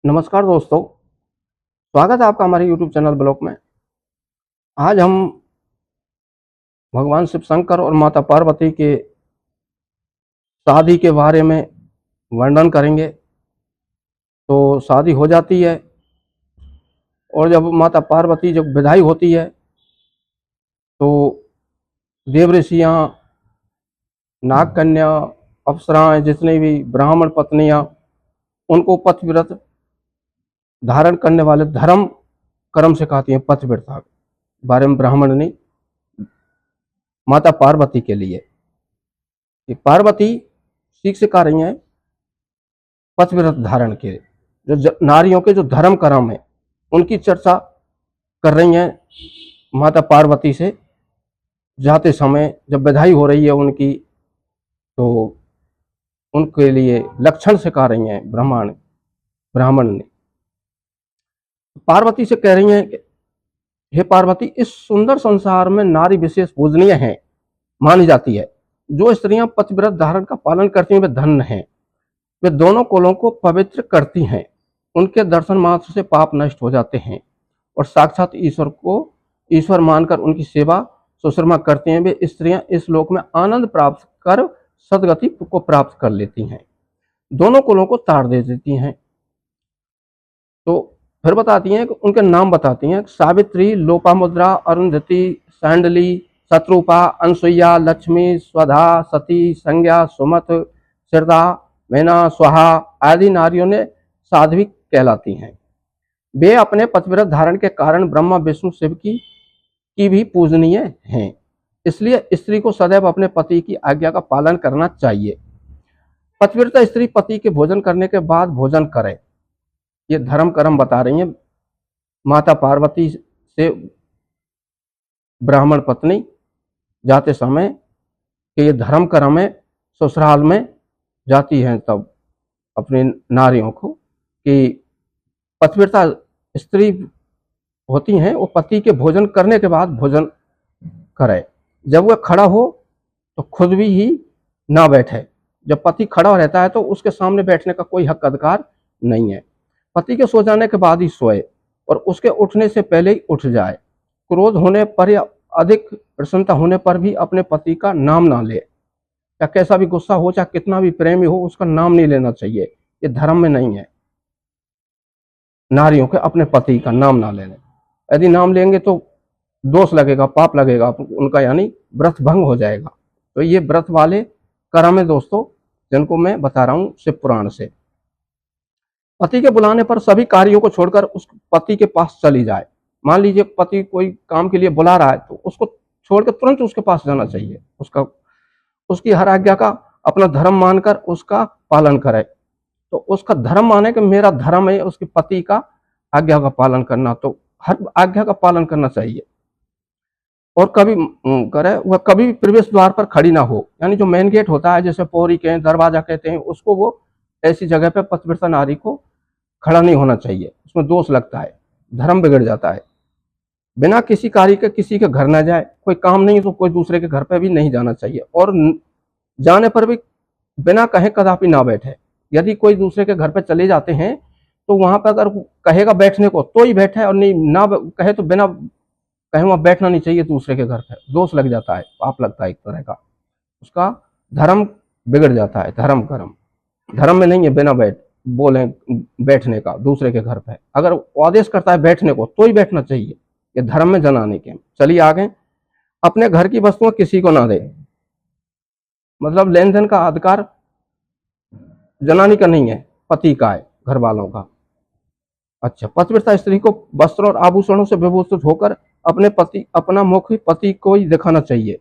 नमस्कार दोस्तों, स्वागत है आपका हमारे YouTube चैनल ब्लॉग में। आज हम भगवान शिव शंकर और माता पार्वती के शादी के बारे में वर्णन करेंगे। तो शादी हो जाती है और जब माता पार्वती जब विदाई होती है तो देव ऋषियाँ, नाग कन्या, अप्सराएं, जितने भी ब्राह्मण पत्नियां, उनको पतिव्रत धारण करने वाले धर्म कर्म सिखाती हैं। पतिव्रता के बारे में ब्राह्मण ने माता पार्वती के लिए, ये पार्वती सीख सिखा रही हैं पतिव्रत धारण के जो नारियों के जो धर्म कर्म है उनकी चर्चा कर रही हैं माता पार्वती से। जाते समय जब विदाई हो रही है उनकी, तो उनके लिए लक्षण सिखा रही हैं ब्राह्मण ने। पार्वती से कह रही हैं कि हे पार्वती, इस सुंदर संसार में नारी विशेष पूजनीय है मानी जाती है। जो स्त्रियां पतिव्रत धारण का पालन करती हैं वे धन्य हैं। वे दोनों कुलों को पवित्र करती हैं। उनके दर्शन मात्र से पाप नष्ट हो जाते हैं और साक्षात ईश्वर मानकर उनकी सेवा सुश्रमा करती हैं। वे स्त्रियां इस लोक में आनंद प्राप्त कर सदगति को प्राप्त कर लेती हैं, दोनों कुलों को तार दे देती हैं। तो फिर बताती हैं कि उनके नाम बताती हैं: सावित्री, लोपामुद्रा, अरुंधति, सैंडली, शत्रुपा, अनसुईया, लक्ष्मी, स्वधा, सती, संज्ञा, सुमत, श्रद्धा, मैना, स्वाहा आदि नारियों ने साध्वी कहलाती हैं। वे अपने पतिव्रत धारण के कारण ब्रह्मा, विष्णु, शिव की भी पूजनीय हैं। इसलिए स्त्री को सदैव अपने पति की आज्ञा का पालन करना चाहिए। पतिव्रता स्त्री पति के भोजन करने के बाद भोजन करे, ये धर्म कर्म बता रही हैं माता पार्वती से ब्राह्मण पत्नी जाते समय कि ये धर्म कर्म है। ससुराल में जाती हैं तब अपनी नारियों को कि पतिव्रता स्त्री होती हैं, वो पति के भोजन करने के बाद भोजन करे। जब वह खड़ा हो तो खुद भी ही ना बैठे। जब पति खड़ा रहता है तो उसके सामने बैठने का कोई हक अधिकार नहीं है। पति के सो जाने के बाद ही सोए और उसके उठने से पहले ही उठ जाए। क्रोध होने पर या अधिक प्रसन्नता होने पर भी अपने पति का नाम ना ले। या कैसा भी गुस्सा हो, चाहे कितना भी प्रेमी हो, उसका नाम नहीं लेना चाहिए। ये धर्म में नहीं है नारियों के अपने पति का नाम ना लेने। यदि नाम लेंगे तो दोष लगेगा, पाप लगेगा उनका, यानी व्रत भंग हो जाएगा। तो ये व्रत वाले कर्म है दोस्तों, जिनको मैं बता रहा हूँ शिव पुराण से। पति के बुलाने पर सभी कार्यों को छोड़कर उस पति के पास चली जाए। मान लीजिए पति कोई काम के लिए बुला रहा है तो उसको छोड़कर तुरंत उसके पास जाना चाहिए। उसकी हर आज्ञा का अपना धर्म मानकर उसका पालन करे। तो उसका धर्म माने कि मेरा धर्म है उसके पति का आज्ञा का पालन करना, तो हर आज्ञा का पालन करना चाहिए। और कभी करे वह कभी प्रवेश द्वार पर खड़ी ना हो, यानी जो मेन गेट होता है, जैसे पौरी के दरवाजा कहते हैं उसको, वो ऐसी जगह पे पतिव्रता नारी को खड़ा नहीं होना चाहिए। उसमें दोष लगता है, धर्म बिगड़ जाता है। बिना किसी कार्य के किसी के घर ना जाए। कोई काम नहीं तो कोई दूसरे के घर पे भी नहीं जाना चाहिए। और जाने पर भी बिना कहे कदापि ना बैठे। यदि कोई दूसरे के घर पे चले जाते हैं तो वहां पर अगर कहेगा बैठने को तो ही बैठे, और नहीं ना कहे तो बिना कहे वहां बैठना नहीं चाहिए दूसरे के घर पे। दोष लग जाता है, पाप लगता है एक तरह का, उसका धर्म बिगड़ जाता है। धर्म में नहीं है बिना बोले बैठने का दूसरे के घर पे। अगर आदेश करता है बैठने को तो ही बैठना चाहिए। ये धर्म में जनाने के। चलिए आगे। अपने घर की वस्तुएं किसी को ना दे, मतलब लेन देन का अधिकार जनानी का नहीं है, पति का है, घर वालों का। अच्छा, पतिव्रता स्त्री को वस्त्रों और आभूषणों से विभूषित होकर अपना मुख पति को ही दिखाना चाहिए।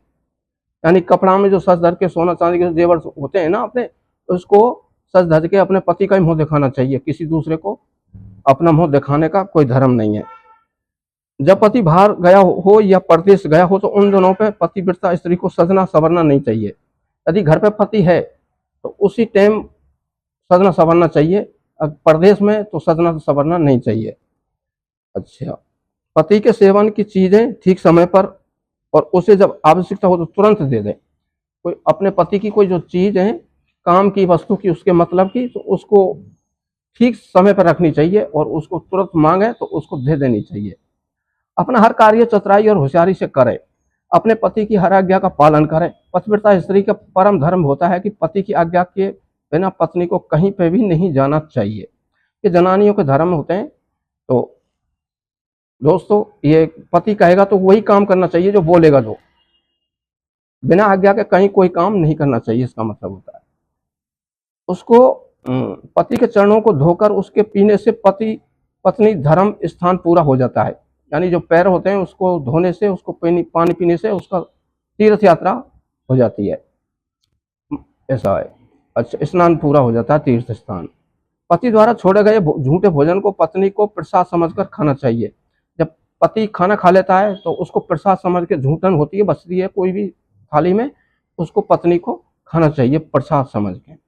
यानी कपड़ा में जो सज धज के सोना चांदी के जेवर होते हैं ना अपने, उसको सज धज के अपने पति का ही मुंह दिखाना चाहिए। किसी दूसरे को अपना मुंह दिखाने का कोई धर्म नहीं है। जब पति बाहर गया हो या परदेश गया हो तो उन दोनों पे पतिव्रता स्त्री को सजना संवरना नहीं चाहिए। यदि घर पे पति है तो उसी टाइम सजना संवरना चाहिए, परदेश में तो सजना संवरना नहीं चाहिए। अच्छा, पति के सेवन की चीजें ठीक समय पर और उसे जब आवश्यकता हो तो तुरंत दे दे। कोई अपने पति की कोई जो चीज है, काम की वस्तु की, उसके मतलब की, तो उसको ठीक समय पर रखनी चाहिए और उसको तुरंत मांगे तो उसको दे देनी चाहिए। अपना हर कार्य चतुराई और होशियारी से करे। अपने पति की हर आज्ञा का पालन करे। पतिव्रता स्त्री का परम धर्म होता है कि पति की आज्ञा के बिना पत्नी को कहीं पे भी नहीं जाना चाहिए। ये जनानियों के धर्म होते हैं। तो दोस्तों, ये पति कहेगा तो वही काम करना चाहिए जो बोलेगा, जो बिना आज्ञा के कहीं कोई काम नहीं करना चाहिए, इसका मतलब होता है। उसको पति के चरणों को धोकर उसके पीने से पति पत्नी धर्म स्थान पूरा हो जाता है। यानी जो पैर होते हैं उसको धोने से, उसको पानी पीने से उसका तीर्थ यात्रा हो जाती है, ऐसा है। अच्छा, स्नान पूरा हो जाता है, तीर्थ स्नान। पति द्वारा छोड़े गए झूठे भोजन को पत्नी को प्रसाद समझकर खाना चाहिए। जब पति खाना खा लेता है तो उसको प्रसाद समझ के, झूठन होती है, बचती है कोई भी थाली में, उसको पत्नी को खाना चाहिए प्रसाद समझ के।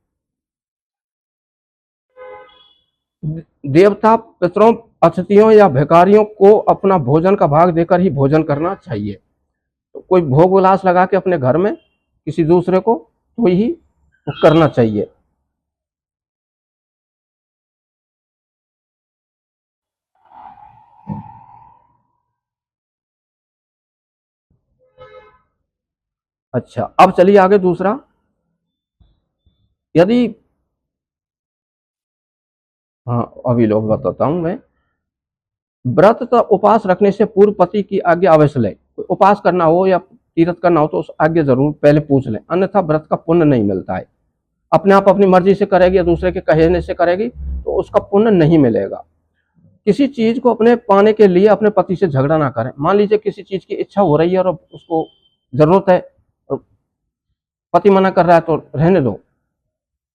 देवता, पितरों, अतिथियों या भिखारियों को अपना भोजन का भाग देकर ही भोजन करना चाहिए। तो कोई भोग विलास लगा के अपने घर में किसी दूसरे को तो ही करना चाहिए। अच्छा, अब चलिए आगे दूसरा। यदि, हाँ अभी लोग बताता हूं मैं। व्रत तथा उपवास रखने से पूर्व पति की आज्ञा अवश्य लें। उपवास करना हो या तीर्थ करना हो तो उस आज्ञा जरूर पहले पूछ लें, अन्यथा व्रत का पुण्य नहीं मिलता है। अपने आप अपनी मर्जी से करेगी या दूसरे के कहने से करेगी तो उसका पुण्य नहीं मिलेगा। किसी चीज को अपने पाने के लिए अपने पति से झगड़ा ना करें। मान लीजिए किसी चीज की इच्छा हो रही है और उसको जरूरत है और पति मना कर रहा है तो रहने दो,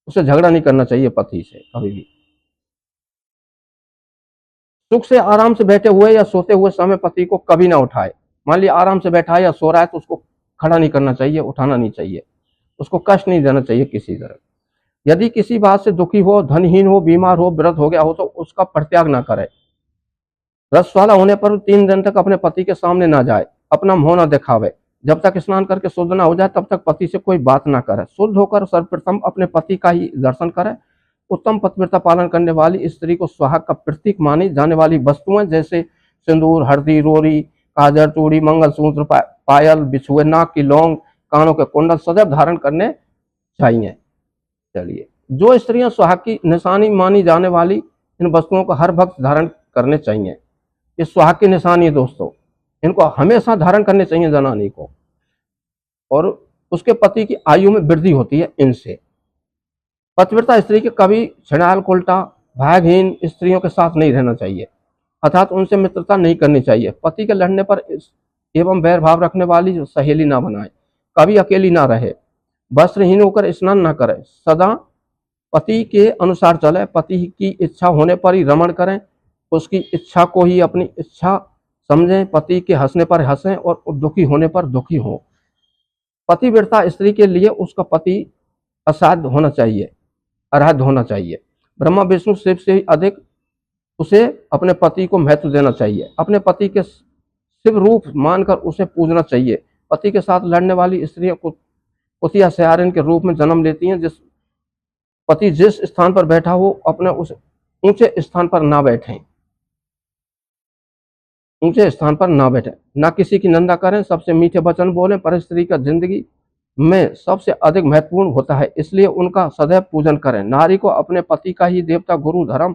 उससे झगड़ा नहीं करना चाहिए पति से कभी भी। सुख से आराम से बैठे हुए या सोते हुए समय पति को कभी ना उठाए। मान लिया आराम से बैठा है या सो रहा है तो उसको खड़ा नहीं करना चाहिए, उठाना नहीं चाहिए, उसको कष्ट नहीं देना चाहिए किसी तरह। यदि किसी बात से दुखी हो, धनहीन हो, बीमार हो, व्रत हो गया हो तो उसका परित्याग ना करे। रसवाला होने पर 3 दिन तक अपने पति के सामने ना जाए, अपना मुंह ना दिखावे। जब तक स्नान करके शुद्ध ना हो जाए तब तक पति से कोई बात ना करे। शुद्ध होकर सर्वप्रथम अपने पति का ही दर्शन करे। उत्तम पतिव्रता पालन करने वाली स्त्री को सुहाग का प्रतीक मानी जाने वाली वस्तुएं जैसे सिंदूर, हल्दी, रोरी, काजर, चूड़ी, मंगलसूत्र, पायल, बिछुए, नाक की लौंग, कानों के कुंडल सदैव धारण करने चाहिए। चलिए, जो स्त्रियां सुहाग की निशानी मानी जाने वाली इन वस्तुओं को हर वक्त धारण करने चाहिए। ये सुहाग की निशानी है दोस्तों, इनको हमेशा धारण करने चाहिए जनानी को, और उसके पति की आयु में वृद्धि होती है इनसे। पतिव्रता स्त्री के कभी छिड़ाल, उल्टा, भागहीन स्त्रियों के साथ नहीं रहना चाहिए, अर्थात उनसे मित्रता नहीं करनी चाहिए। पति के लड़ने पर एवं वैर भाव रखने वाली जो सहेली ना बनाए, कभी अकेली ना रहे, वस्त्रहीन होकर स्नान ना करे, सदा पति के अनुसार चले, पति की इच्छा होने पर ही रमण करें, उसकी इच्छा को ही अपनी इच्छा समझें, पति के हंसने पर हंसें और दुखी होने पर दुखी हों। पतिव्रता स्त्री के लिए उसका पति असाध्य होना चाहिए, आराध्य होना चाहिए। ब्रह्मा, विष्णु, शिव से अधिक उसे अपने पति को महत्व देना चाहिए। अपने पति के शिव रूप मानकर उसे पूजना चाहिए। पति के साथ लड़ने वाली स्त्रियां कुतिया सयारिन के रूप में जन्म लेती हैं। पति जिस स्थान पर बैठा हो अपने उस ऊंचे स्थान पर ना बैठें, ऊंचे स्थान पर ना बैठे, ना किसी की निंदा करें, सबसे मीठे वचन बोलें। पर स्त्री का जिंदगी में सबसे अधिक महत्वपूर्ण होता है, इसलिए उनका सदैव पूजन करें। नारी को अपने पति का ही देवता, गुरु, धर्म,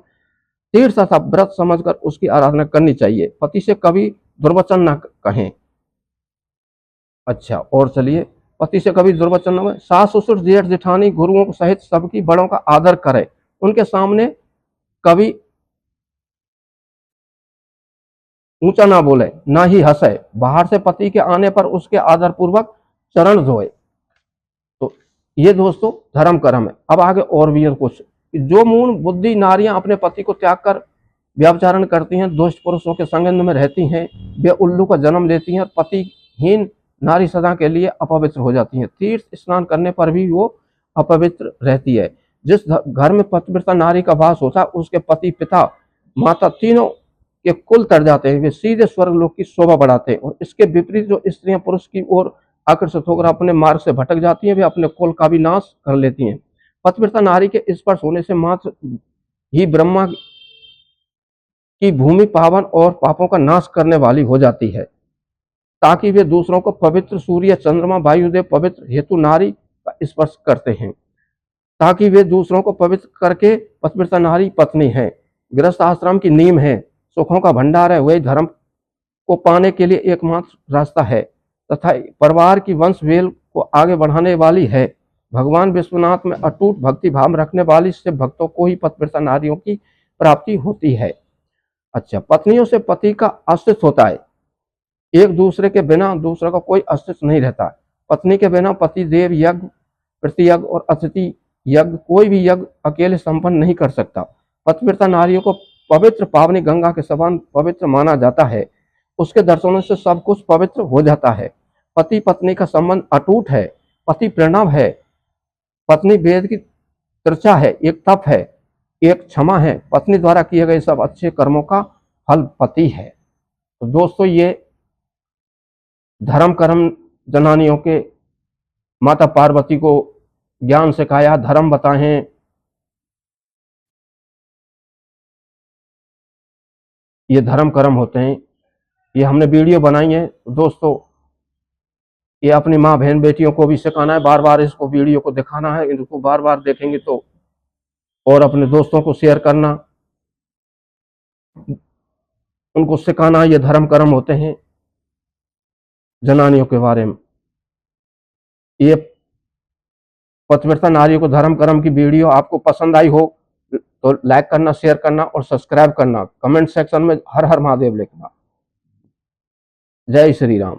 तीर्थ तथा व्रत समझकर उसकी आराधना करनी चाहिए। पति से कभी दुर्वचन ना कहें। अच्छा, और चलिए, पति से कभी दुर्वचन न कहें। सास, ससुर, जेठ, जेठानी, गुरुओं सहित सबकी बड़ों का आदर करें। उनके सामने कभी ऊंचा ना बोले, ना ही हंसे। बाहर से पति के आने पर उसके आदर पूर्वक चरण धोए। तो ये दोस्तों धर्म कर्म है। अब आगे और भी है कुछ। जो मूल बुद्धि नारियां अपने पति को त्याग कर व्यभिचारण करती हैं, दुष्ट पुरुषों के संग में रहती हैं, वे उल्लू का जन्म लेती हैं और पतिहीन नारी सदा के लिए अपवित्र हो जाती हैं। तीर्थ स्नान करने पर भी वो अपवित्र रहती है। जिस घर में पतिव्रता नारी का वास होता है उसके पति, पिता, माता तीनों के कुल तर जाते हैं, वे सीधे स्वर्ग लोक की शोभा बढ़ाते हैं। और इसके विपरीत जो स्त्रियां पुरुष की ओर आकर्षित होकर अपने मार्ग से भटक जाती हैं, वे अपने कुल का भी नाश कर लेती हैं। पतिव्रता नारी के स्पर्श होने से मात्र ही ब्रह्मा की भूमि पावन और पापों का नाश करने वाली हो जाती है, ताकि वे दूसरों को पवित्र सूर्य, चंद्रमा, वायुदेव पवित्र हेतु नारी का स्पर्श करते हैं, ताकि वे दूसरों को पवित्र करके पतिव्रता नारी पत्नी है, गृहस्थ आश्रम की नींव है, सुखों का भंडार है, वही धर्म को पाने के लिए एकमात्र रास्ता है तथा परिवार की वंश वेल को आगे बढ़ाने वाली है। भगवान विश्वनाथ में अटूट भक्ति भाव रखने वाली से भक्तों को ही पतिव्रता नारियों की प्राप्ति होती है। अच्छा, पत्नियों से पति का अस्तित्व होता है, एक दूसरे के बिना दूसरे का कोई अस्तित्व नहीं रहता। पत्नी के बिना पति देव यज्ञ, प्रतियज्ञ और अतिथि यज्ञ, कोई भी यज्ञ अकेले संपन्न नहीं कर सकता। पतिव्रता नारियों को पवित्र पावनी गंगा के समान पवित्र माना जाता है, उसके दर्शनों से सब कुछ पवित्र हो जाता है। पति पत्नी का संबंध अटूट है, पति प्रणव है, पत्नी वेद की चर्चा है, एक तप है, एक क्षमा है, पत्नी द्वारा किए गए सब अच्छे कर्मों का फल पति है। तो दोस्तों, ये धर्म कर्म जनानियों के माता पार्वती को ज्ञान सिखाया, धर्म बताएं, ये धर्म कर्म होते हैं। ये हमने वीडियो बनाई है दोस्तों, ये अपनी माँ बहन बेटियों को भी सिखाना है, बार बार इसको वीडियो को दिखाना है, इनको बार बार देखेंगे तो, और अपने दोस्तों को शेयर करना, उनको सिखाना ये धर्म कर्म होते हैं जनानियों के बारे में। ये पतिव्रता नारियों को धर्म कर्म की वीडियो आपको पसंद आई हो तो लाइक करना, शेयर करना और सब्सक्राइब करना, कमेंट सेक्शन में हर हर महादेव लिखना। जय श्री राम।